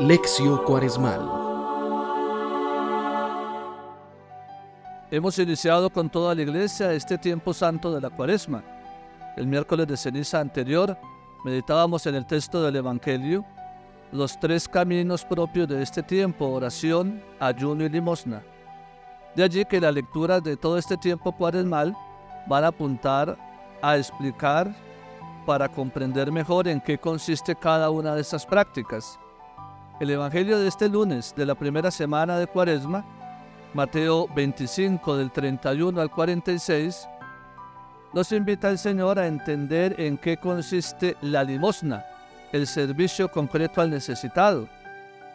Lección Cuaresmal. Hemos iniciado con toda la Iglesia este tiempo santo de la Cuaresma. El miércoles de ceniza anterior meditábamos en el texto del Evangelio los tres caminos propios de este tiempo: oración, ayuno y limosna. De allí que las lecturas de todo este tiempo cuaresmal van a apuntar a explicar para comprender mejor en qué consiste cada una de estas prácticas. El Evangelio de este lunes de la primera semana de Cuaresma, Mateo 25 del 31 al 46, nos invita el Señor a entender en qué consiste la limosna, el servicio concreto al necesitado.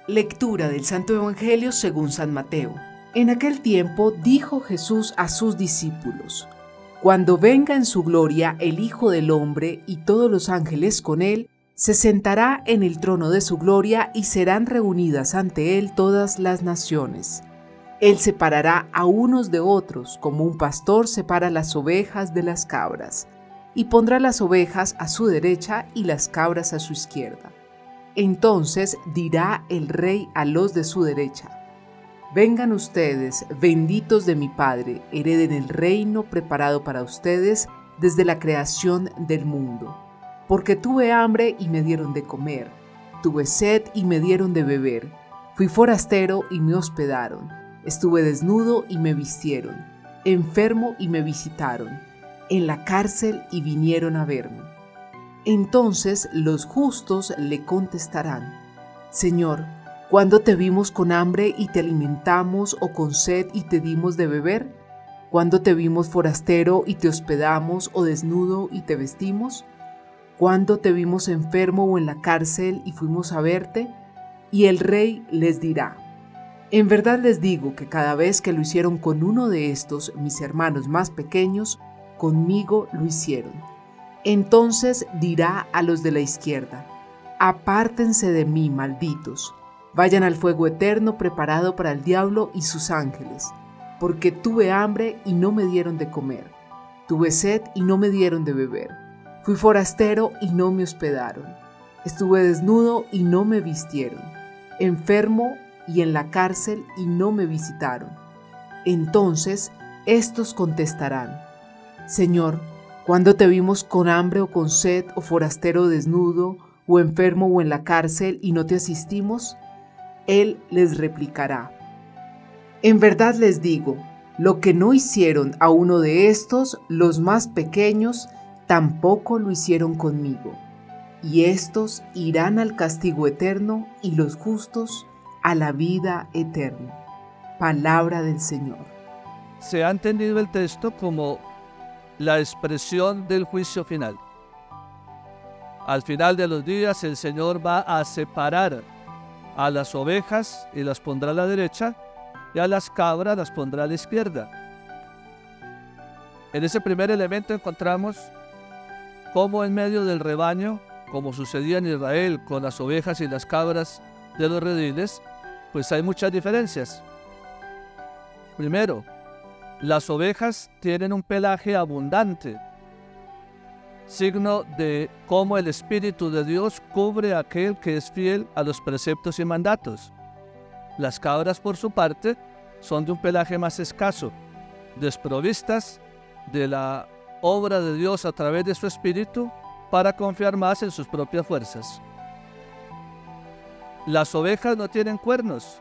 Lectura del Santo Evangelio según San Mateo. En aquel tiempo dijo Jesús a sus discípulos: Cuando venga en su gloria el Hijo del Hombre y todos los ángeles con él, se sentará en el trono de su gloria y serán reunidas ante él todas las naciones. Él separará a unos de otros, como un pastor separa las ovejas de las cabras, y pondrá las ovejas a su derecha y las cabras a su izquierda. Entonces dirá el Rey a los de su derecha: Vengan ustedes, benditos de mi Padre, hereden el reino preparado para ustedes desde la creación del mundo. Porque tuve hambre y me dieron de comer, tuve sed y me dieron de beber, fui forastero y me hospedaron, estuve desnudo y me vistieron, enfermo y me visitaron, en la cárcel y vinieron a verme. Entonces los justos le contestarán: Señor, ¿cuándo te vimos con hambre y te alimentamos, o con sed y te dimos de beber? ¿Cuándo te vimos forastero y te hospedamos, o desnudo y te vestimos? ¿Cuándo te vimos enfermo o en la cárcel y fuimos a verte? Y el Rey les dirá: En verdad les digo que cada vez que lo hicieron con uno de estos, mis hermanos más pequeños, conmigo lo hicieron. Entonces dirá a los de la izquierda: Apártense de mí, malditos. Vayan al fuego eterno preparado para el diablo y sus ángeles, porque tuve hambre y no me dieron de comer, tuve sed y no me dieron de beber, fui forastero y no me hospedaron, estuve desnudo y no me vistieron, enfermo y en la cárcel y no me visitaron. Entonces estos contestarán: Señor, ¿cuándo te vimos con hambre o con sed, o forastero o desnudo, o enfermo o en la cárcel y no te asistimos? Él les replicará: En verdad les digo, lo que no hicieron a uno de estos, los más pequeños, tampoco lo hicieron conmigo. Y estos irán al castigo eterno y los justos a la vida eterna. Palabra del Señor. Se ha entendido el texto como la expresión del juicio final. Al final de los días el Señor va a separar a las ovejas y las pondrá a la derecha, y a las cabras las pondrá a la izquierda. En ese primer elemento encontramos cómo en medio del rebaño, como sucedía en Israel con las ovejas y las cabras de los rediles, pues hay muchas diferencias. Primero, las ovejas tienen un pelaje abundante, signo de cómo el Espíritu de Dios cubre a aquel que es fiel a los preceptos y mandatos. Las cabras, por su parte, son de un pelaje más escaso, desprovistas de la obra de Dios a través de su Espíritu para confiar más en sus propias fuerzas. Las ovejas no tienen cuernos,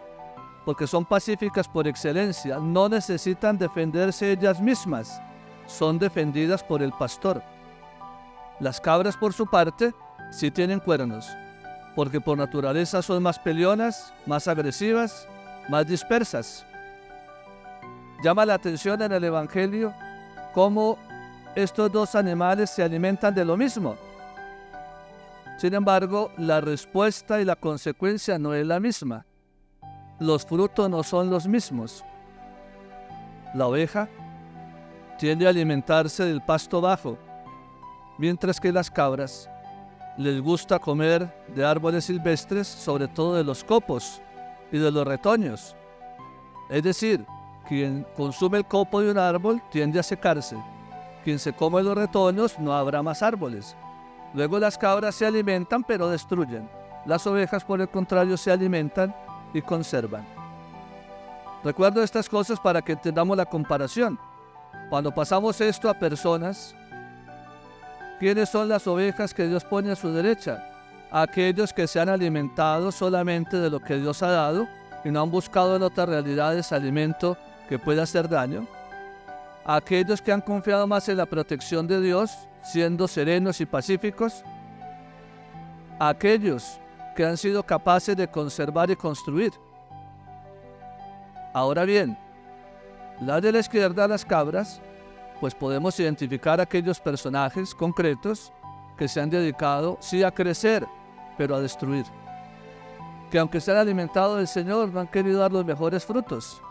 porque son pacíficas por excelencia, no necesitan defenderse ellas mismas, son defendidas por el pastor. Las cabras, por su parte, sí tienen cuernos, porque por naturaleza son más peleonas, más agresivas, más dispersas. Llama la atención en el Evangelio cómo estos dos animales se alimentan de lo mismo. Sin embargo, la respuesta y la consecuencia no es la misma. Los frutos no son los mismos. La oveja tiende a alimentarse del pasto bajo, mientras que las cabras les gusta comer de árboles silvestres, sobre todo de los copos y de los retoños. Es decir, quien consume el copo de un árbol tiende a secarse. Quien se come los retoños, no habrá más árboles. Luego las cabras se alimentan pero destruyen. Las ovejas, por el contrario, se alimentan y conservan. Recuerdo estas cosas para que entendamos la comparación. Cuando pasamos esto a personas, ¿quiénes son las ovejas que Dios pone a su derecha? Aquellos que se han alimentado solamente de lo que Dios ha dado y no han buscado en otras realidades alimento que pueda hacer daño. Aquellos que han confiado más en la protección de Dios, siendo serenos y pacíficos. Aquellos que han sido capaces de conservar y construir. Ahora bien, la de la izquierda, las cabras, pues podemos identificar aquellos personajes concretos que se han dedicado, sí, a crecer, pero a destruir. Que aunque se han alimentado del Señor, no han querido dar los mejores frutos.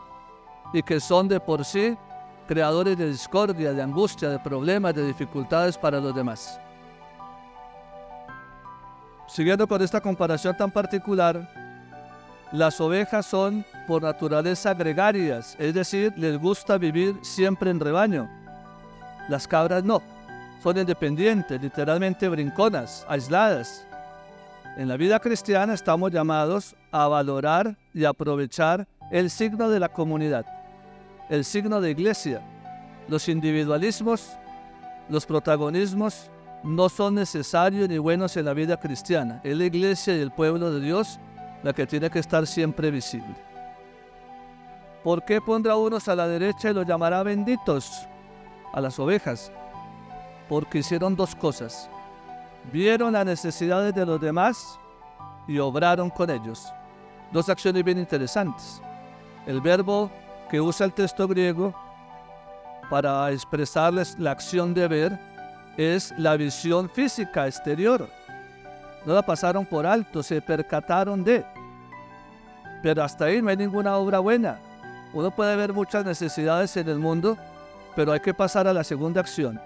Y que son de por sí creadores de discordia, de angustia, de problemas, de dificultades para los demás. Siguiendo con esta comparación tan particular, las ovejas son por naturaleza gregarias, es decir, les gusta vivir siempre en rebaño. Las cabras no, son independientes, literalmente brinconas, aisladas. En la vida cristiana estamos llamados a valorar y aprovechar el signo de la comunidad, el signo de iglesia. Los individualismos, los protagonismos no son necesarios ni buenos en la vida cristiana. Es la iglesia y el pueblo de Dios la que tiene que estar siempre visible. ¿Por qué pondrá unos a la derecha y los llamará benditos? A las ovejas. Porque hicieron dos cosas. Vieron las necesidades de los demás y obraron con ellos. Dos acciones bien interesantes. El verbo que usa el texto griego para expresarles la acción de ver es la visión física exterior. No la pasaron por alto, se percataron de. Pero hasta ahí no hay ninguna obra buena. Uno puede ver muchas necesidades en el mundo, pero hay que pasar a la segunda acción.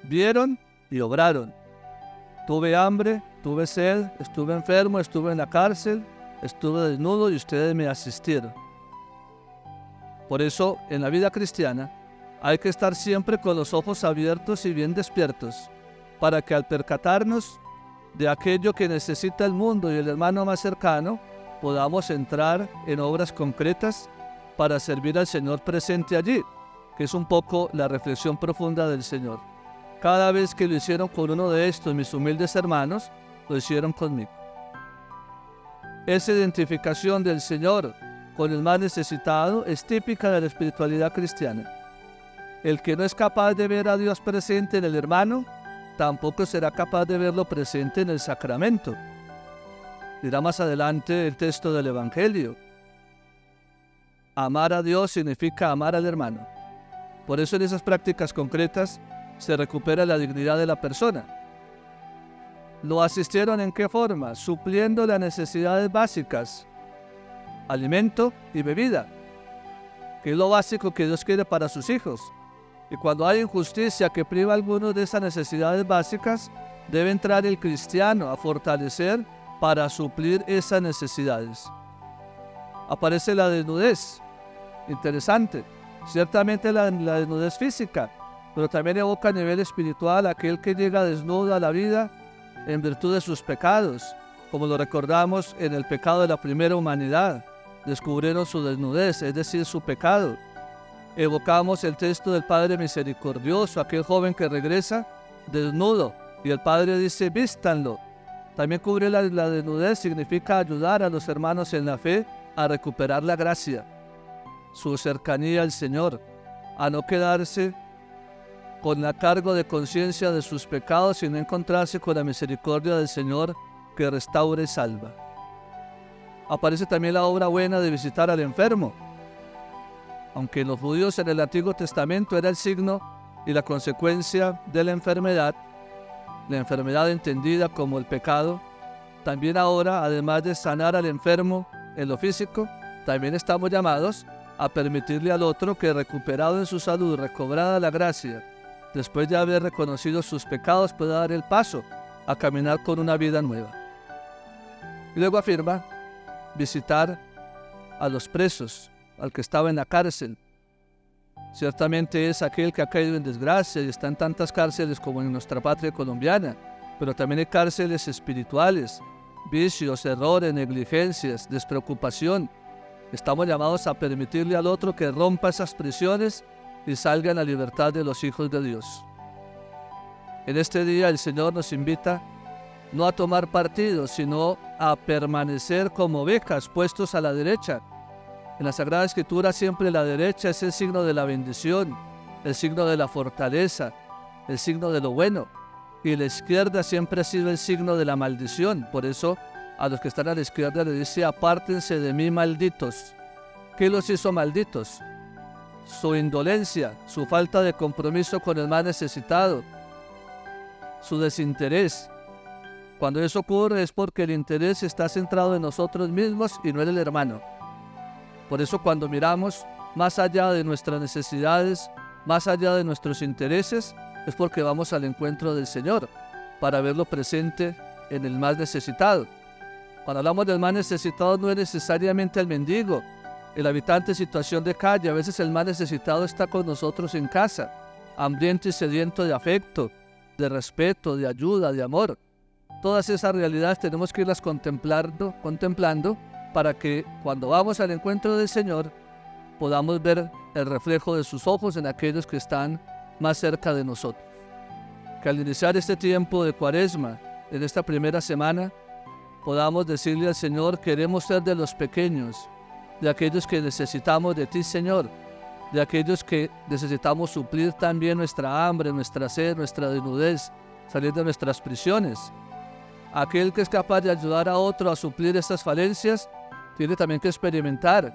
Vieron y obraron. Tuve hambre, tuve sed, estuve enfermo, estuve en la cárcel, estuve desnudo y ustedes me asistieron. Por eso, en la vida cristiana, hay que estar siempre con los ojos abiertos y bien despiertos, para que al percatarnos de aquello que necesita el mundo y el hermano más cercano, podamos entrar en obras concretas para servir al Señor presente allí, que es un poco la reflexión profunda del Señor. Cada vez que lo hicieron con uno de estos, mis humildes hermanos, lo hicieron conmigo. Esa identificación del Señor con el más necesitado es típica de la espiritualidad cristiana. El que no es capaz de ver a Dios presente en el hermano, tampoco será capaz de verlo presente en el sacramento. Dirá más adelante el texto del Evangelio. Amar a Dios significa amar al hermano. Por eso en esas prácticas concretas se recupera la dignidad de la persona. ¿Lo asistieron en qué forma? Supliendo las necesidades básicas, alimento y bebida, que es lo básico que Dios quiere para sus hijos. Y cuando hay injusticia que priva a algunos de esas necesidades básicas, debe entrar el cristiano a fortalecer para suplir esas necesidades. Aparece la desnudez, interesante, ciertamente la desnudez física, pero también evoca a nivel espiritual aquel que llega desnudo a la vida en virtud de sus pecados, como lo recordamos en el pecado de la primera humanidad. Descubrieron su desnudez, es decir, su pecado. Evocamos el texto del Padre misericordioso, aquel joven que regresa desnudo, y el Padre dice, vístanlo. También cubrir la desnudez significa ayudar a los hermanos en la fe a recuperar la gracia, su cercanía al Señor, a no quedarse con la carga de conciencia de sus pecados, sino encontrarse con la misericordia del Señor que restaura y salva. Aparece también la obra buena de visitar al enfermo. Aunque los judíos en el Antiguo Testamento era el signo y la consecuencia de la enfermedad entendida como el pecado, también ahora, además de sanar al enfermo en lo físico, también estamos llamados a permitirle al otro que, recuperado en su salud, recobrada la gracia, después de haber reconocido sus pecados, pueda dar el paso a caminar con una vida nueva. Y luego afirma, visitar a los presos, al que estaba en la cárcel. Ciertamente es aquel que ha caído en desgracia y está en tantas cárceles como en nuestra patria colombiana, pero también hay cárceles espirituales, vicios, errores, negligencias, despreocupación. Estamos llamados a permitirle al otro que rompa esas prisiones y salga en la libertad de los hijos de Dios. En este día el Señor nos invita no a tomar partido, sino a permanecer como ovejas puestos a la derecha. En la Sagrada Escritura siempre la derecha es el signo de la bendición, el signo de la fortaleza, el signo de lo bueno. Y la izquierda siempre ha sido el signo de la maldición. Por eso a los que están a la izquierda les dice: apártense de mí, malditos. ¿Qué los hizo malditos? Su indolencia, su falta de compromiso con el más necesitado, su desinterés. Cuando eso ocurre es porque el interés está centrado en nosotros mismos y no en el hermano. Por eso cuando miramos más allá de nuestras necesidades, más allá de nuestros intereses, es porque vamos al encuentro del Señor para verlo presente en el más necesitado. Cuando hablamos del más necesitado no es necesariamente el mendigo, el habitante en situación de calle. A veces el más necesitado está con nosotros en casa, hambriento y sediento de afecto, de respeto, de ayuda, de amor. Todas esas realidades tenemos que irlas contemplando para que cuando vamos al encuentro del Señor podamos ver el reflejo de sus ojos en aquellos que están más cerca de nosotros. Que al iniciar este tiempo de Cuaresma, en esta primera semana, podamos decirle al Señor: queremos ser de los pequeños, de aquellos que necesitamos de ti, Señor, de aquellos que necesitamos suplir también nuestra hambre, nuestra sed, nuestra desnudez, salir de nuestras prisiones. Aquel que es capaz de ayudar a otro a suplir estas falencias, tiene también que experimentar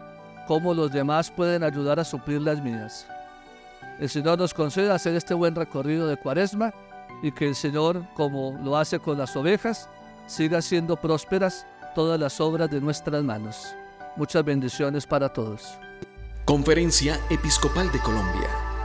cómo los demás pueden ayudar a suplir las mías. El Señor nos conceda hacer este buen recorrido de Cuaresma y que el Señor, como lo hace con las ovejas, siga haciendo prósperas todas las obras de nuestras manos. Muchas bendiciones para todos. Conferencia Episcopal de Colombia.